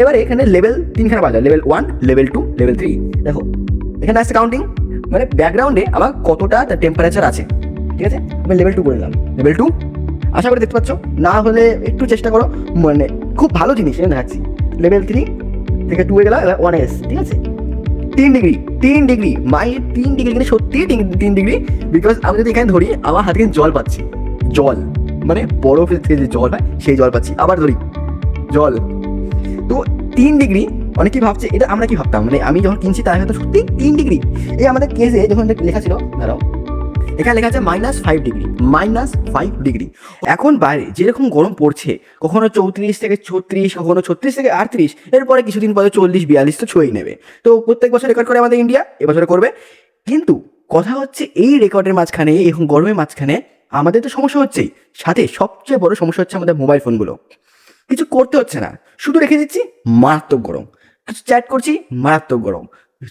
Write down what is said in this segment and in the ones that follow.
এবারে এখানে লেভেল তিনখানা বাজা, লেভেল 1, লেভেল 2, লেভেল 3। দেখো এখানে আসছে কাউন্টিং, মানে ব্যাকগ্রাউন্ডে আমার কতটা টেম্পারেচার আছে। ঠিক আছে, আমি লেভেল 2 করে দিলাম, লেভেল 2। আশা করি দেখতে পাচ্ছ, না হলে একটু চেষ্টা করো, মানে খুব ভালো জিনিস এখানে দেখাচ্ছি। লেভেল 3 থেকে 2 এ গেলাম, এবার 1 এস। ঠিক আছে, 3 ডিগ্রি, 3 ডিগ্রি, মায়ের 3 ডিগ্রি, কিন্তু সত্যি 3 ডিগ্রি। বিকজ আমি যদি এখানে ধরি, আমার হাতে কিন্তু জল পাচ্ছি, জল মানে বরফের থেকে যে জল হয় সেই জল পাচ্ছি। আবার ধরি জল, তো 3 ডিগ্রি। অনেকেই ভাবছে এটা আমরা কি ভাবতাম, মানে আমি যখন কিনছি তার হয়তো সত্যি 3 ডিগ্রি। এই আমাদের কেসে যখন লেখা ছিল, দাঁড়াও, এখানে লেখা আছে -5 ডিগ্রি, -5 ডিগ্রি। এখন বাইরে যেরকম গরম পড়ছে, কখনো 34 থেকে 36, কখনো 36 থেকে 38, এরপরে কিছুদিন পরে 40-42 তো ছুঁয়েই নেবে। তো প্রত্যেক বছর রেকর্ড করে আমাদের ইন্ডিয়া, এবছরে করবে। কিন্তু কথা হচ্ছে, এই রেকর্ডের মাঝখানে, এখন গরমের মাঝখানে আমাদের তো সমস্যা হচ্ছেই, সাথে সবচেয়ে বড় সমস্যা হচ্ছে আমাদের মোবাইল ফোনগুলো। কিছু করতে হচ্ছে না, শুধু রেখে দিচ্ছি, মারাত্মক গরম। কিছু চ্যাট করছি, মারাত্মক গরম।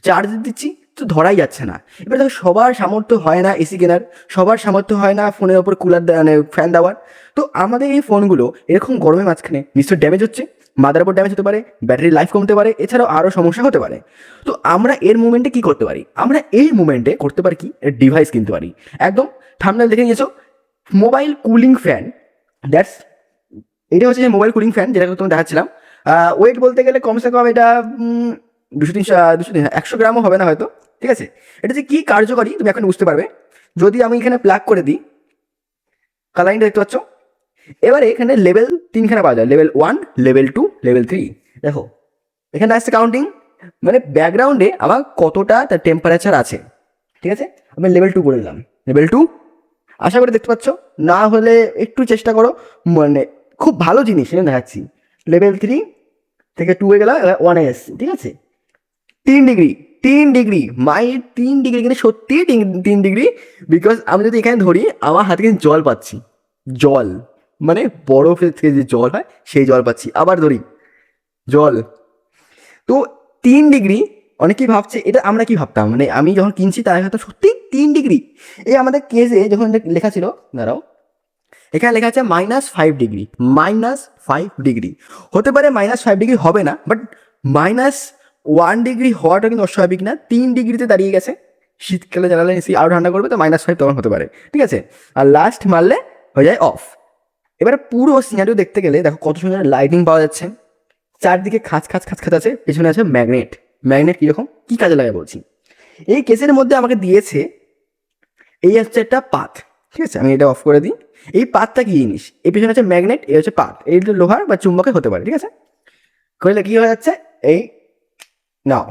চার্জ দিচ্ছি তো ধরাই যাচ্ছে না। এবার দেখো, সবার সামর্থ্য হয় না এসি কেনার, সবার সামর্থ্য হয় না ফোনের ওপর কুলার, মানে ফ্যান দেওয়ার। তো আমাদের এই ফোনগুলো এরকম গরমের মাঝখানে নিশ্চয়ই ড্যামেজ হচ্ছে, মাদারবোর্ড ড্যামেজ হতে পারে, ব্যাটারি লাইফ কমতে পারে, এছাড়াও আরও সমস্যা হতে পারে। তো আমরা এর মুভমেন্টে কী করতে পারি? আমরা এই মুভমেন্টে করতে পারি কি, ডিভাইস কিনতে পারি। একদম থাম্বনেল দেখে নিয়েছো, মোবাইল কুলিং ফ্যান। দ্যাটস, এটা হচ্ছে যে মোবাইল কুলিং ফ্যান, যেটা তোমাকে দেখাচ্ছিলাম। ওয়েট বলতে গেলে কমসে কম এটা 100 গ্রামও হবে না হয়তো। ঠিক আছে, এটা যে কী কার্যকরী তুমি এখন বুঝতে পারবে যদি আমি এখানে প্লাগ করে দিই। কালারিংটা দেখতে পাচ্ছ? এবারে এখানে লেভেল তিনখানা পাওয়া যায়, লেভেল 1, লেভেল 2, লেভেল 3। দেখো এখানে আসছে কাউন্টিং, মানে ব্যাকগ্রাউন্ডে আমার কতটা তার টেম্পারেচার আছে। ঠিক আছে, আমি লেভেল 2 করে দিলাম, লেভেল 2। আশা করি দেখতে পাচ্ছ, না হলে একটু চেষ্টা করো, মানে খুব ভালো জিনিস এখানে দেখাচ্ছি। লেভেল 3 থেকে 2 এ গেলাম, এবার 1 এস। ঠিক আছে, 3 ডিগ্রি, 3 ডিগ্রি, মায়ের 3 ডিগ্রি, কিন্তু সত্যি 3 ডিগ্রি। বিকজ আমি যদি এখানে ধরি, আমার হাতে কিন্তু জল পাচ্ছি, জল মানে বরফের থেকে যে জল হয় সেই জল পাচ্ছি। আবার ধরি জল, তো 3 ডিগ্রি। অনেকেই ভাবছে এটা আমরা কি ভাবতাম, মানে আমি যখন কিনছি তার হয়তো সত্যি 3 ডিগ্রি। এই আমাদের কেসে যখন লেখা ছিল, দাঁড়াও, এখানে লেখা আছে -5 ডিগ্রি, -5 ডিগ্রি। হতে পারে -5 ডিগ্রি হবে না, বাট -1 ডিগ্রি হওয়াটা কিন্তু অস্বাভাবিক না। 3 ডিগ্রিতে দাঁড়িয়ে গেছে। শীতকালে জ্বালালে এসি আরও ঠান্ডা করবে, তো -5 তখন হতে পারে। ঠিক আছে, আর লাস্ট মারলে হয়ে যায় অফ। এবারে পুরো সিনারিও দেখতে গেলে দেখো কত সুন্দর লাইটিং পাওয়া যাচ্ছে, চারদিকে খাঁচ খাঁচ খাঁচ খাঁচ আছে, পেছনে আছে ম্যাগনেট। ম্যাগনেট কীরকম, কী কাজে লাগে বলছি। এই কেসের মধ্যে আমাকে দিয়েছে, এই হচ্ছে একটা পাত। ঠিক আছে, আমি এটা অফ করে দিই। এই পাতটা কি জিনিস, এই পিছনে আছে ম্যাগনেট, এই হচ্ছে পাত, এই লোহার বা চুম্বকের হতে পারে। ঠিক আছে, করলে কি হয়ে যাচ্ছে, এই নাও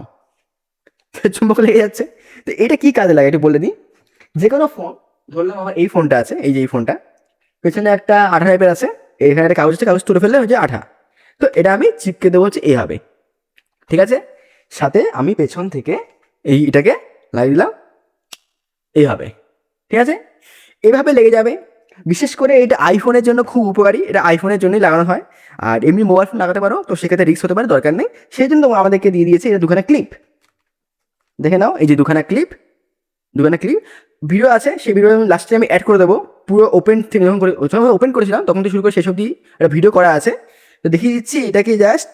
চুম্বক লেগে যাচ্ছে। তো এটা কি কাজে লাগে একটু বলে দিই। যে কোনো ফোন, ধরলাম আমার এই ফোনটা আছে, এই যে এই ফোনটা, পেছনে একটা আঠা টাইপের আছে, এখানে একটা কাগজ আছে, কাগজ তুলে ফেললে হচ্ছে আঠা। তো এটা আমি চিপকে দেবো হচ্ছে এইভাবে। ঠিক আছে, সাথে আমি পেছন থেকে এইটাকে লাগিয়ে দিলাম এইভাবে। ঠিক আছে, এভাবে লেগে যাবে। বিশেষ করে এটা আইফোনের জন্য খুব উপকারী, এটা আইফোনের জন্যই লাগানো হয়। আর এমনি মোবাইল ফোন লাগাতে পারো, তো সেক্ষেত্রে রিস্ক হতে পারে, দরকার নেই। সেই জন্য আমাদেরকে দিয়ে দিয়েছে এটা দুখানা ক্লিপ। দেখে নাও, এই যে দুখানা ক্লিপ, দুখানা ক্লিপ। ভিডিও আছে, সেই ভিডিও আমি লাস্টে আমি অ্যাড করে দেবো। পুরো ওপেন থেকে যখন ওপেন করেছিলাম তখন থেকে শুরু করে শেষ অবধি একটা ভিডিও করা আছে। তো দেখিয়ে দিচ্ছি, এটাকে জাস্ট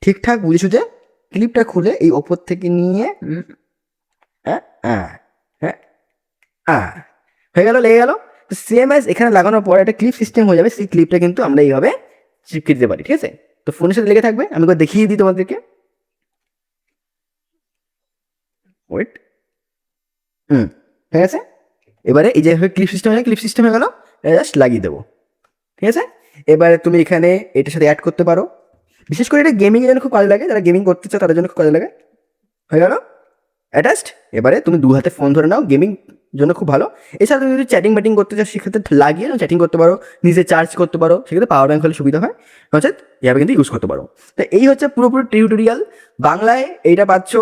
ঠিকঠাক বুঝেছো যে ক্লিপটা খুলে এই ওপর থেকে নিয়ে, হ্যাঁ হ্যাঁ হ্যাঁ হ্যাঁ, হয়ে গেল, লেগে গেল। তো সেম অ্যাজ এখানে লাগানোর পর একটা ক্লিপ সিস্টেম হয়ে যাবে, সেই ক্লিপটা কিন্তু আমরা এইভাবে চিপকে দিতে পারি। ঠিক আছে, তো ফোনের সাথে লেগে থাকবে, আমি একবার দেখিয়ে দিই তোমাদেরকে। ওয়েট, ঠিক আছে, এবারে এই যে ক্লিপ সিস্টেম হয়ে ক্লিপ সিস্টেম হয়ে গেল, জাস্ট লাগিয়ে দেবো। ঠিক আছে, এবারে তুমি এখানে এটার সাথে অ্যাড করতে পারো। বিশেষ করে এটা গেমিংয়ের জন্য খুব কাজে লাগে, যারা গেমিং করতে চায় তাদের জন্য খুব কাজে লাগে। হয়ে গেল অ্যাটাচড। এবারে তুমি দু হাতে ফোন ধরে নাও, গেমিং জন্য খুব ভালো। এছাড়া তুমি যদি চ্যাটিং ব্যাটিং করতে চাও, সেক্ষেত্রে লাগিয়ে চ্যাটিং করতে পারো, নিজে চার্জ করতে পারো, সেক্ষেত্রে পাওয়ার ব্যাঙ্ক হলে সুবিধা হয়, নচেত এভাবে কিন্তু ইউজ করতে পারো। তো এই হচ্ছে পুরোপুরি টিউটোরিয়াল। বাংলায় এইটা পাচ্ছ।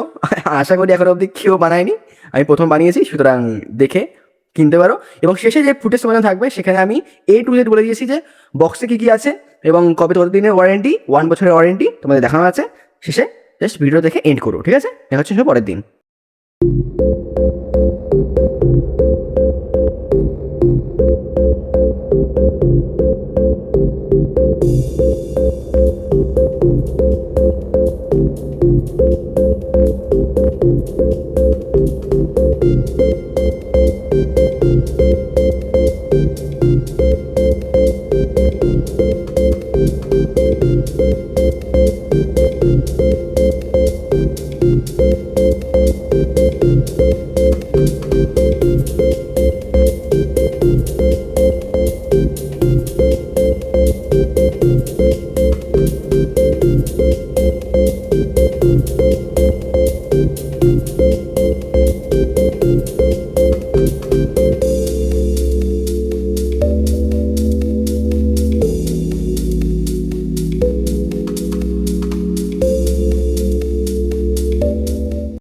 আশা করি এখন অবধি কেউ বানায়নি, আমি প্রথম বানিয়েছি, সুতরাং দেখে কিনতে পারো। এবং শেষে যে ফুটেজ তোমাদের থাকবে, সেখানে আমি A to Z বলে দিয়েছি যে বক্সে কী কী আছে এবং কবে কত দিনের ওয়ারেন্টি, 1 বছরের ওয়ারেন্টি তোমাদের দেখানো আছে। শেষে জাস্ট ভিডিও দেখে এন্ড করো। ঠিক আছে, দেখা হচ্ছে পরের দিন। করো